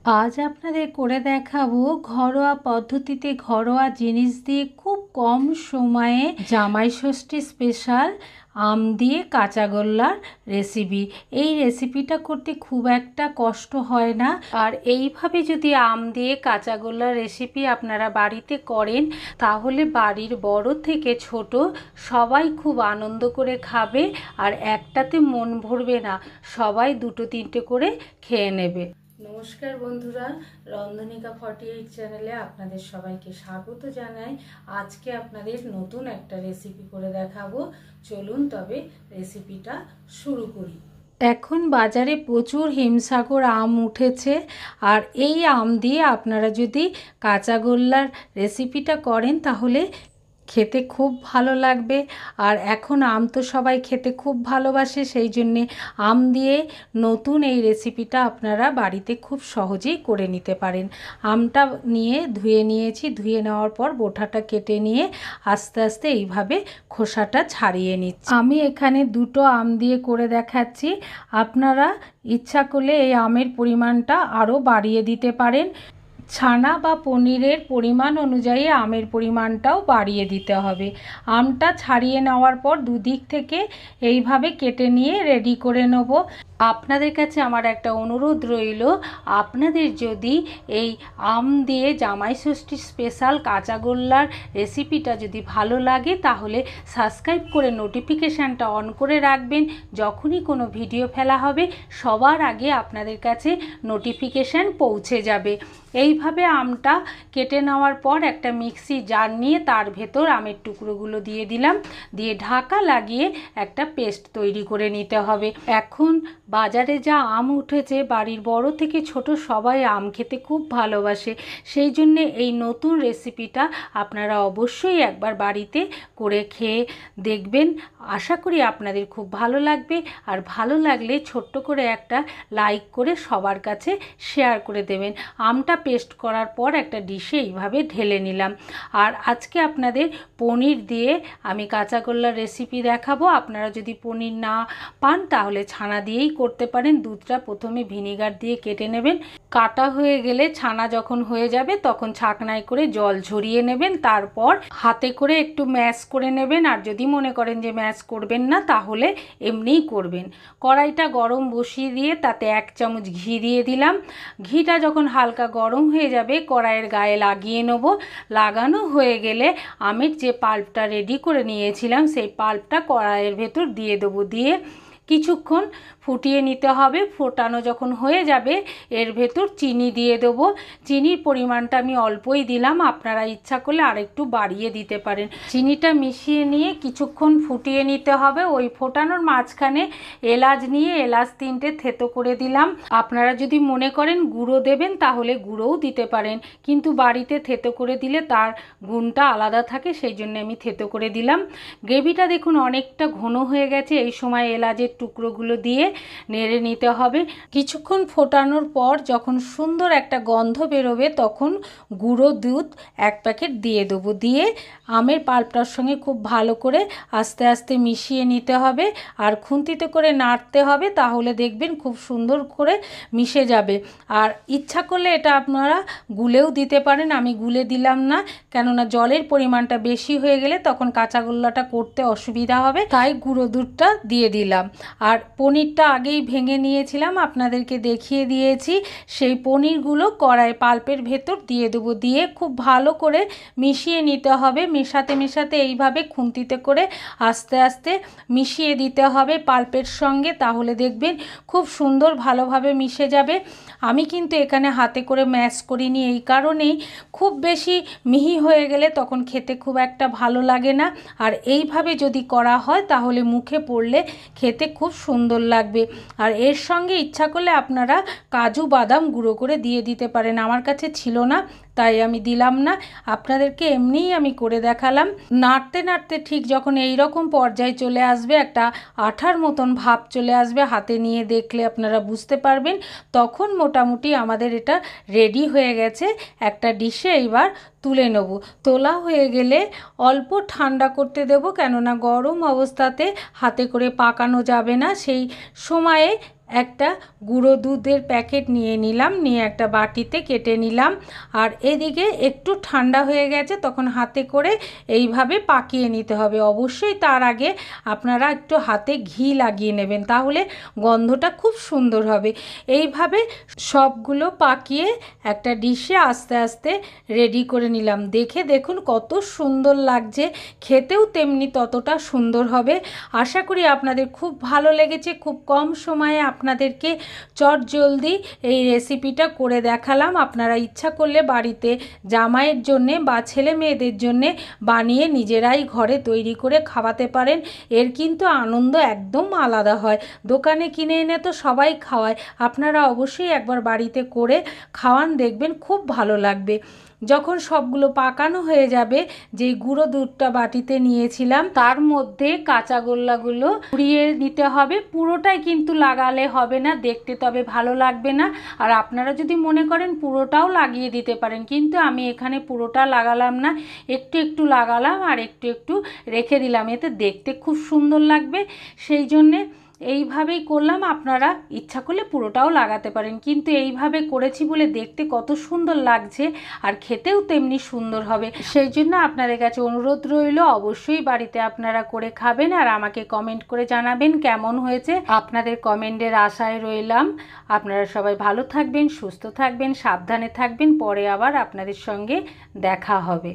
আজ আপনাদের করে দেখাবো ঘরোয়া পদ্ধতিতে ঘরোয়া জিনিস দিয়ে খুব কম সময়ে জামাই ষষ্ঠী স্পেশাল আম দিয়ে কাঁচাগোল্লার রেসিপি। এই রেসিপিটা করতে খুব একটা কষ্ট হয় না। আর এইভাবে যদি আম দিয়ে কাঁচাগোল্লার রেসিপি আপনারা বাড়িতে করেন তাহলে বাড়ির বড় থেকে ছোট সবাই খুব আনন্দ করে খাবে। আর একটাতে মন ভরবে না, সবাই দুটো তিনটে করে খেয়ে নেবে। নমস্কার বন্ধুরা, রন্ধনিকা 48 চ্যানেলে আপনাদের সবাইকে স্বাগত জানাই। আজকে আপনাদের নতুন একটা রেসিপি করে দেখাবো। চলুন তবে রেসিপিটা শুরু করি। এখন বাজারে প্রচুর হিমসাগর আম উঠেছে, আর এই আম দিয়ে আপনারা যদি কাঁচাগোল্লার রেসিপিটা করেন তাহলে খেতে খুব ভালো লাগবে। আর এখন আম তো সবাই খেতে খুব ভালোবাসে, সেই জন্যে আম দিয়ে নতুন এই রেসিপিটা আপনারা বাড়িতে খুব সহজেই করে নিতে পারেন। আমটা নিয়ে ধুয়ে নিয়েছি, ধুয়ে নেওয়ার পর বোটাটা কেটে নিয়ে আস্তে আস্তে এইভাবে খোসাটা ছাড়িয়ে নিচ্ছি। আমি এখানে দুটো আম দিয়ে করে দেখাচ্ছি। আপনারা ইচ্ছা করলে এই আমের পরিমাণটা আরও বাড়িয়ে দিতে পারেন। ছানা বা পনিরের পরিমাণ অনুযায়ী আমের পরিমাণটাও বাড়িয়ে দিতে হবে। আমটা ছাড়িয়ে নেওয়ার পর দুদিক থেকে এইভাবে কেটে নিয়ে রেডি করে নেব। আপনাদের কাছে আমার একটা অনুরোধ রইল, আপনাদের যদি এই আম দিয়ে জামাই ষষ্ঠী স্পেশাল কাঁচাগোল্লার রেসিপিটা যদি ভালো লাগে তাহলে সাবস্ক্রাইব করে নোটিফিকেশানটা অন করে রাখবেন। যখনই কোনো ভিডিও ফেলা হবে সবার আগে আপনাদের কাছে নোটিফিকেশান পৌঁছে যাবে। এইভাবে আমটা কেটে নেওয়ার পর একটা মিক্সি জার নিয়ে তার ভেতর আমের টুকরোগুলো দিয়ে দিলাম, দিয়ে ঢাকা লাগিয়ে একটা পেস্ট তৈরি করে নিতে হবে। এখন বাজারে যা আম উঠেছে বাড়ির বড় থেকে ছোট সবাই আম খেতে খুব ভালোবাসে, সেই জন্যে এই নতুন রেসিপিটা আপনারা অবশ্যই একবার বাড়িতে করে খেয়ে দেখবেন। আশা করি আপনাদের খুব ভালো লাগবে। আর ভালো লাগলে ছোট্ট করে একটা লাইক করে সবার কাছে শেয়ার করে দেবেন। আমটা পেস্ট করার পর একটা ডিশে এইভাবে ঢেলে নিলাম। আর আজকে আপনাদের পনির দিয়ে আমি কাঁচাগোল্লার রেসিপি দেখাবো। আপনারা যদি পনির না পান তাহলে ছানা দিয়েই করতে পারেন। দুধটা প্রথমে ভিনিগার দিয়ে কেটে নেবেন, কাটা হয়ে গেলে ছানা যখন হয়ে যাবে তখন ছাকনায় করে জল ঝরিয়ে নেবেন, তারপর হাতে করে একটু ম্যাশ করে নেবেন। আর যদি মনে করেন যে ম্যাশ করবেন না তাহলে এমনিই করবেন। কড়াইটা গরম বসিয়ে দিয়ে তাতে 1 চামচ ঘি দিয়ে দিলাম। ঘিটা যখন হালকা গরম হয়ে যাবে কড়াইয়ের গায়ে লাগিয়ে নেব। লাগানো হয়ে গেলে আমের যে পাল্পটা রেডি করে নিয়েছিলাম সেই পাল্পটা কড়াইয়ের ভেতর দিয়ে দেবো, দিয়ে কিছুক্ষণ ফুটিয়ে নিতে হবে। ফোটানো যখন হয়ে যাবে এর ভেতর চিনি দিয়ে দেবো। চিনির পরিমাণটা আমি অল্পই দিলাম, আপনারা ইচ্ছা করলে আরেকটু বাড়িয়ে দিতে পারেন। চিনিটা মিশিয়ে নিয়ে কিছুক্ষণ ফুটিয়ে নিতে হবে। ওই ফোটানোর মাঝখানে এলাচ নিয়ে এলাচ 3টে থেতো করে দিলাম। আপনারা যদি মনে করেন গুঁড়ো দেবেন তাহলে গুঁড়োও দিতে পারেন, কিন্তু বাড়িতে থেতো করে দিলে তার গুণটা আলাদা থাকে, সেই জন্য আমি থেতো করে দিলাম। গ্রেভিটা দেখুন অনেকটা ঘন হয়ে গেছে। এই সময় এলাচের টুকরোগুলো দিয়ে নেড়ে নিতে হবে। কিছুক্ষণ ফোটানোর পর যখন সুন্দর একটা গন্ধ বেরোবে তখন গুঁড়ো দুধ 1 প্যাকেট দিয়ে দেবো, দিয়ে আমের পাল্পটার সঙ্গে খুব ভালো করে আস্তে আস্তে মিশিয়ে নিতে হবে। আর খুন্তিতে করে নাড়তে হবে, তাহলে দেখবেন খুব সুন্দর করে মিশে যাবে। আর ইচ্ছা করলে এটা আপনারা গুলেও দিতে পারেন, আমি গুলে দিলাম না, কেননা জলের পরিমাণটা বেশি হয়ে গেলে তখন কাঁচাগোল্লাটা করতে অসুবিধা হবে, তাই গুঁড়ো দুধটা দিয়ে দিলাম। আর পনিরটা আগেই ভেঙে নিয়েছিলাম, আপনাদেরকে দেখিয়ে দিয়েছি। সেই পনিরগুলো কড়াই পাল্পের ভেতর দিয়ে দেবো, দিয়ে খুব ভালো করে মিশিয়ে নিতে হবে। মেশাতে মেশাতে এইভাবে খুন্তিতে করে আস্তে আস্তে মিশিয়ে দিতে হবে পাল্পের সঙ্গে, তাহলে দেখবেন খুব সুন্দর ভালোভাবে মিশে যাবে। আমি কিন্তু এখানে হাতে করে ম্যাশ করিনি, এই কারণেই খুব বেশি মিহি হয়ে গেলে তখন খেতে খুব একটা ভালো লাগে না। আর এইভাবে যদি করা হয় তাহলে মুখে পড়লে খেতে খুব সুন্দর লাগবে। আর এর সঙ্গে ইচ্ছা করলে আপনারা কাজু বাদাম গুঁড়ো করে দিয়ে দিতে পারেন, আমার কাছে ছিল না তাই আমি দিলাম না। আপনাদেরকে এমনিই আমি করে দেখালাম। নাড়তে নাড়তে ঠিক যখন এই রকম পর্যায়ে চলে আসবে, একটা আঠার মতন ভাব চলে আসবে, হাতে নিয়ে দেখলে আপনারা বুঝতে পারবেন, তখন মোটামুটি আমাদের এটা রেডি হয়ে গেছে। একটা ডিশে এইবার তুলে নেব। তোলা হয়ে গেলে অল্প ঠান্ডা করতে দেব, কেননা গরম অবস্থাতে হাতে করে পাকানো যাবে না। সেই সময়ে একটা গুঁড়ো দুধের প্যাকেট নিয়ে নিলাম, নিয়ে একটা বাটিতে কেটে নিলাম। আর এদিকে একটু ঠান্ডা হয়ে গেছে, তখন হাতে করে এইভাবে পাকিয়ে নিতে হবে। অবশ্যই তার আগে আপনারা একটু হাতে ঘি লাগিয়ে নেবেন, তাহলে গন্ধটা খুব সুন্দর হবে। এইভাবে সবগুলো পাকিয়ে একটা ডিশে আস্তে আস্তে রেডি করে নিলাম। দেখে দেখুন কত সুন্দর লাগছে, খেতেও তেমনি ততটা সুন্দর হবে। আশা করি আপনাদের খুব ভালো লেগেছে। খুব কম সময়ে আপনাদেরকে চটজলদি এই রেসিপিটা করে দেখালাম। আপনারা ইচ্ছা করলে বাড়িতে জামাইয়ের জন্যে বা ছেলে মেয়েদের জন্যে বানিয়ে নিজেরাই ঘরে তৈরি করে খাওয়াতে পারেন। এর কিন্তু আনন্দ একদম আলাদা হয়। দোকানে কিনে এনে তো সবাই খাওয়ায়, আপনারা অবশ্যই একবার বাড়িতে করে খাওয়ান, দেখবেন খুব ভালো লাগবে। যখন সবগুলো পাকানো হয়ে যাবে, যেই গুঁড়ো দুধটা বাটিতে নিয়েছিলাম তার মধ্যে কাঁচা গোল্লাগুলো ছড়িয়ে দিতে হবে। পুরোটাই কিন্তু লাগালে হবে না, দেখতে তবে ভালো লাগবে না। আর আপনারা যদি মনে করেন পুরোটাও লাগিয়ে দিতে পারেন, কিন্তু আমি এখানে পুরোটা লাগালাম না, একটু একটু লাগালাম আর একটু একটু রেখে দিলাম, এতে দেখতে খুব সুন্দর লাগবে। সেই জন্যে এইভাবেই করলাম। আপনারা ইচ্ছা করলে পুরোটাও লাগাতে পারেন, কিন্তু এইভাবে করেছি বলে দেখতে কত সুন্দর লাগছে আর খেতেও তেমনি সুন্দর হবে। সেই জন্য আপনাদের কাছে অনুরোধ রইল, অবশ্যই বাড়িতে আপনারা করে খাবেন আর আমাকে কমেন্ট করে জানাবেন কেমন হয়েছে। আপনাদের কমেন্টের আশায় রইলাম। আপনারা সবাই ভালো থাকবেন, সুস্থ থাকবেন, সাবধানে থাকবেন। পরে আবার আপনাদের সঙ্গে দেখা হবে।